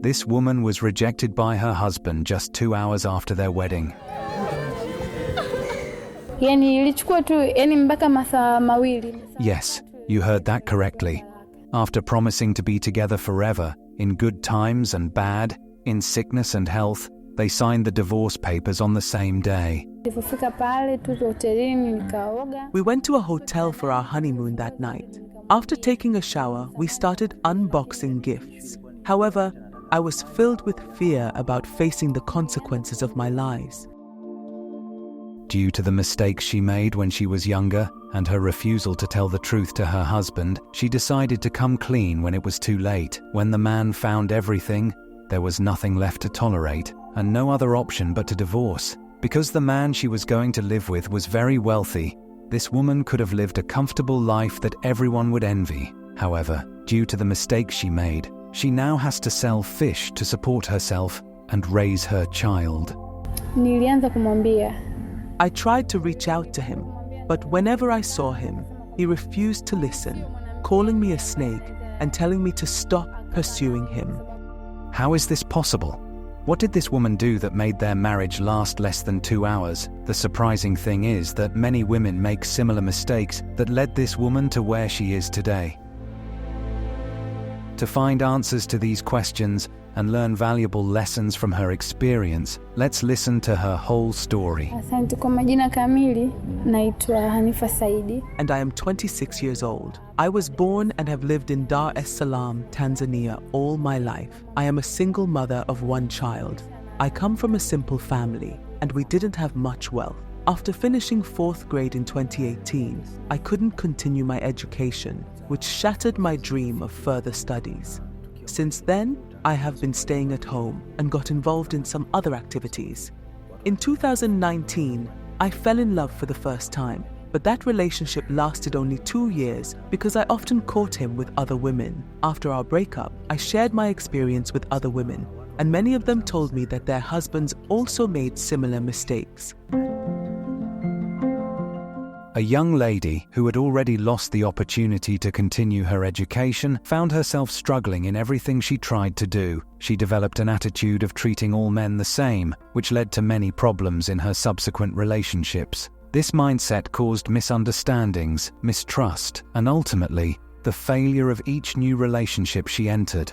This woman was rejected by her husband just 2 hours after their wedding. Yes, you heard that correctly. After promising to be together forever, in good times and bad, in sickness and health, they signed the divorce papers on the same day. We went to a hotel for our honeymoon that night. After taking a shower, we started unboxing gifts. However, I was filled with fear about facing the consequences of my lies. Due to the mistakes she made when she was younger and her refusal to tell the truth to her husband, she decided to come clean when it was too late. When the man found everything, there was nothing left to tolerate and no other option but to divorce. Because the man she was going to live with was very wealthy, this woman could have lived a comfortable life that everyone would envy. However, due to the mistakes she made, she now has to sell fish to support herself and raise her child. I tried to reach out to him, but whenever I saw him, he refused to listen, calling me a snake and telling me to stop pursuing him. How is this possible? What did this woman do that made their marriage last less than 2 hours? The surprising thing is that many women make similar mistakes that led this woman to where she is today. To find answers to these questions and learn valuable lessons from her experience, let's listen to her whole story. Asante kwa majina kamili, naitwa Hanifa Saidi. And I am 26 years old. I was born and have lived in Dar es Salaam, Tanzania all my life. I am a single mother of 1 child. I come from a simple family and we didn't have much wealth. After finishing 4th grade in 2018, I couldn't continue my education, which shattered my dream of further studies. Since then, I have been staying at home and got involved in some other activities. In 2019, I fell in love for the first time, but that relationship lasted only 2 years because I often caught him with other women. After our breakup, I shared my experience with other women, and many of them told me that their husbands also made similar mistakes. A young lady who had already lost the opportunity to continue her education found herself struggling in everything she tried to do. She developed an attitude of treating all men the same, which led to many problems in her subsequent relationships. This mindset caused misunderstandings, mistrust, and ultimately, the failure of each new relationship she entered.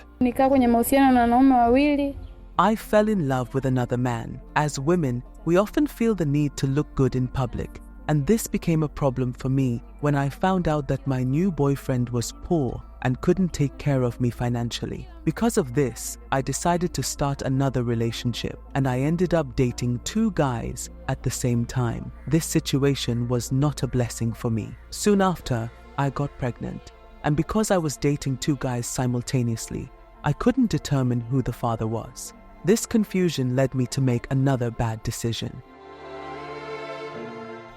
I fell in love with another man. As women, we often feel the need to look good in public. And this became a problem for me when I found out that my new boyfriend was poor and couldn't take care of me financially. Because of this, I decided to start another relationship, and I ended up dating 2 guys at the same time. This situation was not a blessing for me. Soon after, I got pregnant, and because I was dating 2 guys simultaneously, I couldn't determine who the father was. This confusion led me to make another bad decision.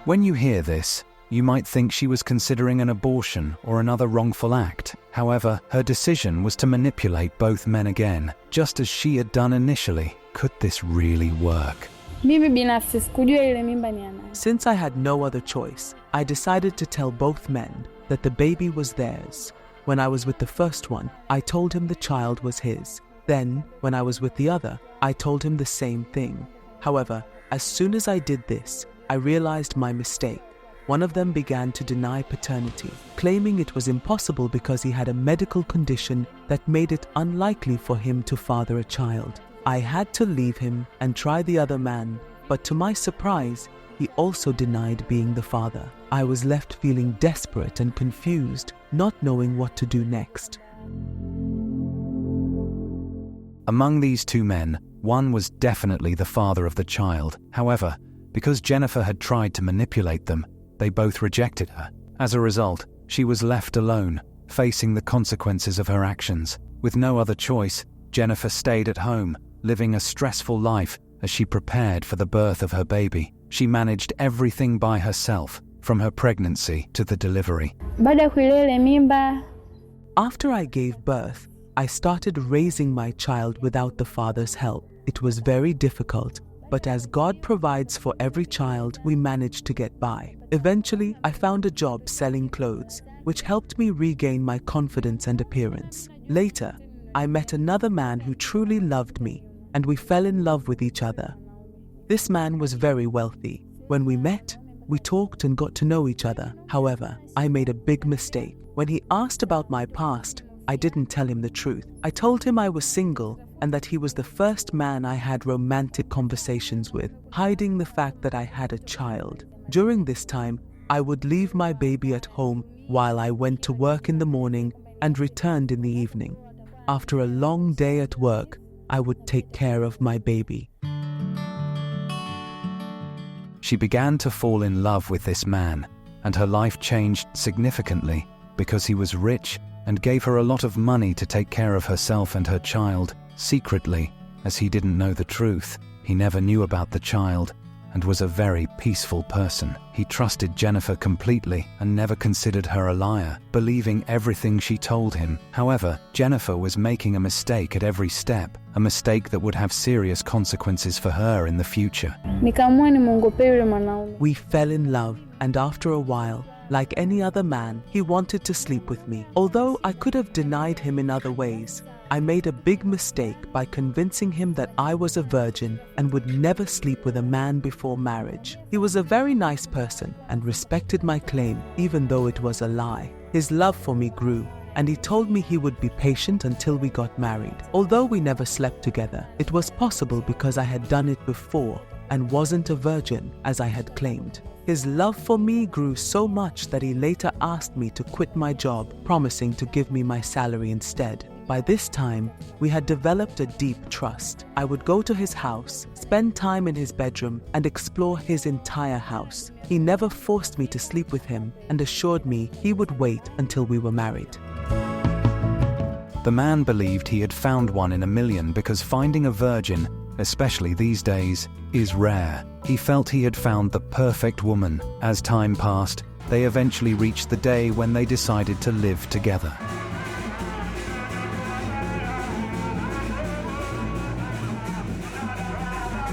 When you hear this, you might think she was considering an abortion or another wrongful act. However, her decision was to manipulate both men again, just as she had done initially. Could this really work? Since I had no other choice, I decided to tell both men that the baby was theirs. When I was with the first one, I told him the child was his. Then, when I was with the other, I told him the same thing. However, as soon as I did this, I realized my mistake. One of them began to deny paternity, claiming it was impossible because he had a medical condition that made it unlikely for him to father a child. I had to leave him and try the other man, but to my surprise, he also denied being the father. I was left feeling desperate and confused, not knowing what to do next. Among these 2 men, one was definitely the father of the child. However, because Jennifer had tried to manipulate them, they both rejected her. As a result, she was left alone, facing the consequences of her actions. With no other choice, Jennifer stayed at home, living a stressful life as she prepared for the birth of her baby. She managed everything by herself, from her pregnancy to the delivery. After I gave birth, I started raising my child without the father's help. It was very difficult, but as God provides for every child, we managed to get by. Eventually, I found a job selling clothes, which helped me regain my confidence and appearance. Later, I met another man who truly loved me, and we fell in love with each other. This man was very wealthy. When we met, we talked and got to know each other. However, I made a big mistake. When he asked about my past, I didn't tell him the truth. I told him I was single and that he was the first man I had romantic conversations with, hiding the fact that I had a child. During this time, I would leave my baby at home while I went to work in the morning and returned in the evening. After a long day at work, I would take care of my baby. She began to fall in love with this man, and her life changed significantly because he was rich and gave her a lot of money to take care of herself and her child, secretly, as he didn't know the truth. He never knew about the child and was a very peaceful person. He trusted Jennifer completely and never considered her a liar, believing everything she told him. However, Jennifer was making a mistake at every step, a mistake that would have serious consequences for her in the future. Nikaamua nimwongopee yule mwanaume. We fell in love, and after a while, like any other man, he wanted to sleep with me. Although I could have denied him in other ways, I made a big mistake by convincing him that I was a virgin and would never sleep with a man before marriage. He was a very nice person and respected my claim, even though it was a lie. His love for me grew, and he told me he would be patient until we got married. Although we never slept together, it was possible because I had done it before and wasn't a virgin as I had claimed. His love for me grew so much that he later asked me to quit my job, promising to give me my salary instead. By this time, we had developed a deep trust. I would go to his house, spend time in his bedroom, and explore his entire house. He never forced me to sleep with him and assured me he would wait until we were married. The man believed he had found one in a million because finding a virgin, especially these days, is rare. He felt he had found the perfect woman. As time passed, they eventually reached the day when they decided to live together.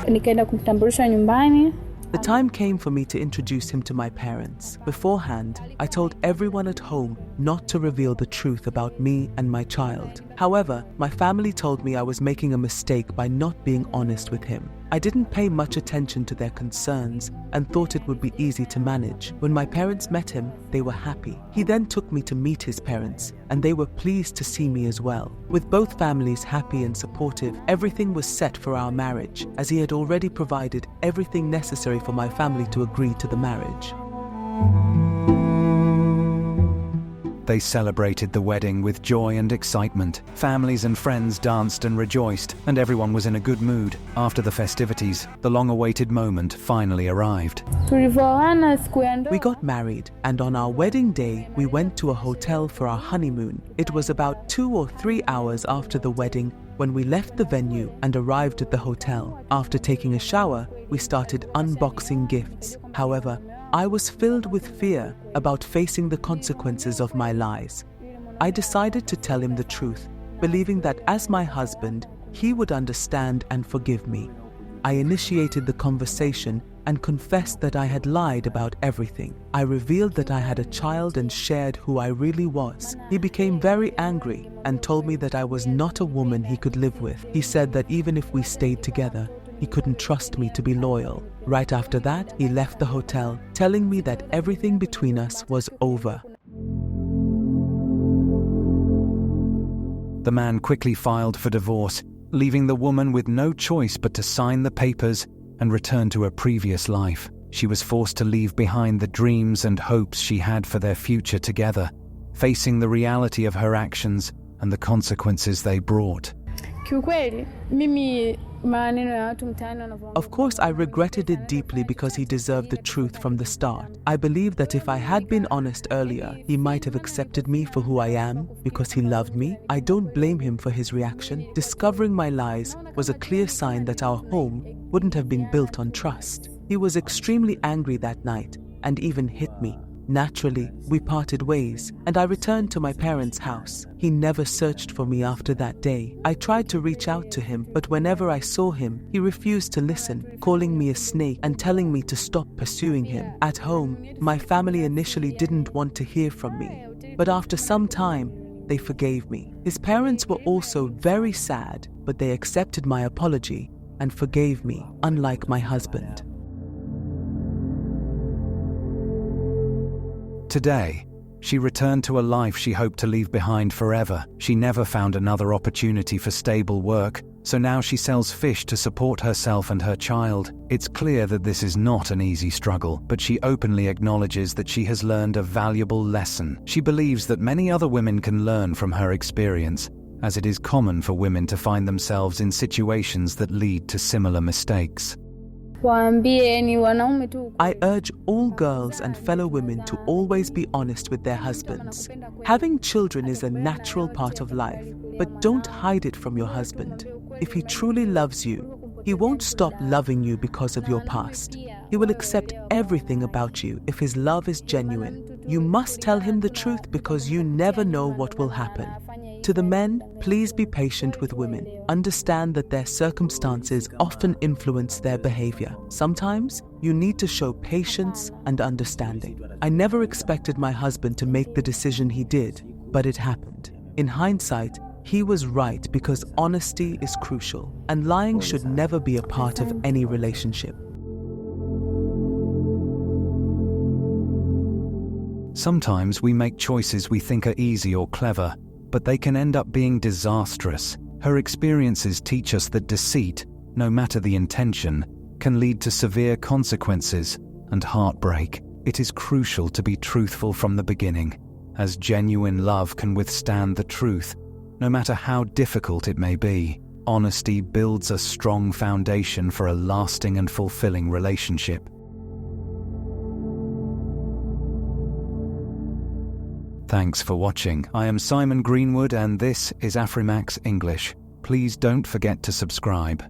Nikaenda kumtambulisha nyumbani. The time came for me to introduce him to my parents. Beforehand, I told everyone at home not to reveal the truth about me and my child. However, my family told me I was making a mistake by not being honest with him. I didn't pay much attention to their concerns and thought it would be easy to manage. When my parents met him, they were happy. He then took me to meet his parents, and they were pleased to see me as well. With both families happy and supportive, everything was set for our marriage, as he had already provided everything necessary for my family to agree to the marriage. They celebrated the wedding with joy and excitement. Families and friends danced and rejoiced, and everyone was in a good mood. After the festivities, the long-awaited moment finally arrived. Tulivyoana siku ya ndoa. We got married, and on our wedding day, we went to a hotel for our honeymoon. It was about 2 or 3 hours after the wedding when we left the venue and arrived at the hotel. After taking a shower, we started unboxing gifts. However, I was filled with fear about facing the consequences of my lies. I decided to tell him the truth, believing that as my husband, he would understand and forgive me. I initiated the conversation and confessed that I had lied about everything. I revealed that I had a child and shared who I really was. He became very angry and told me that I was not a woman he could live with. He said that even if we stayed together, he couldn't trust me to be loyal. Right after that, he left the hotel, telling me that everything between us was over. The man quickly filed for divorce, leaving the woman with no choice but to sign the papers and return to her previous life. She was forced to leave behind the dreams and hopes she had for their future together, facing the reality of her actions and the consequences they brought. Kiukweli, mimi maneno ya watu mtaani wanavyo. Of course, I regretted it deeply because he deserved the truth from the start. I believe that if I had been honest earlier, he might have accepted me for who I am because he loved me. I don't blame him for his reaction. Discovering my lies was a clear sign that our home wouldn't have been built on trust. He was extremely angry that night and even hit me. Naturally, we parted ways, and I returned to my parents' house. He never searched for me after that day. I tried to reach out to him, but whenever I saw him, he refused to listen, calling me a snake and telling me to stop pursuing him. At home, my family initially didn't want to hear from me, but after some time, they forgave me. His parents were also very sad, but they accepted my apology and forgave me, unlike my husband. Today, she returned to a life she hoped to leave behind forever. She never found another opportunity for stable work, so now she sells fish to support herself and her child. It's clear that this is not an easy struggle, but she openly acknowledges that she has learned a valuable lesson. She believes that many other women can learn from her experience, as it is common for women to find themselves in situations that lead to similar mistakes. I urge all girls and fellow women to always be honest with their husbands. Having children is a natural part of life, but don't hide it from your husband. If he truly loves you, he won't stop loving you because of your past. He will accept everything about you if his love is genuine. You must tell him the truth because you never know what will happen. To the men, please be patient with women. Understand that their circumstances often influence their behavior. Sometimes, you need to show patience and understanding. I never expected my husband to make the decision he did, but it happened. In hindsight, he was right because honesty is crucial, and lying should never be a part of any relationship. Sometimes we make choices we think are easy or clever, but they can end up being disastrous. Her experiences teach us that deceit, no matter the intention, can lead to severe consequences and heartbreak. It is crucial to be truthful from the beginning, as genuine love can withstand the truth, no matter how difficult it may be. Honesty builds a strong foundation for a lasting and fulfilling relationship. Thanks for watching. I am Simon Greenwood and this is Afrimax English. Please don't forget to subscribe.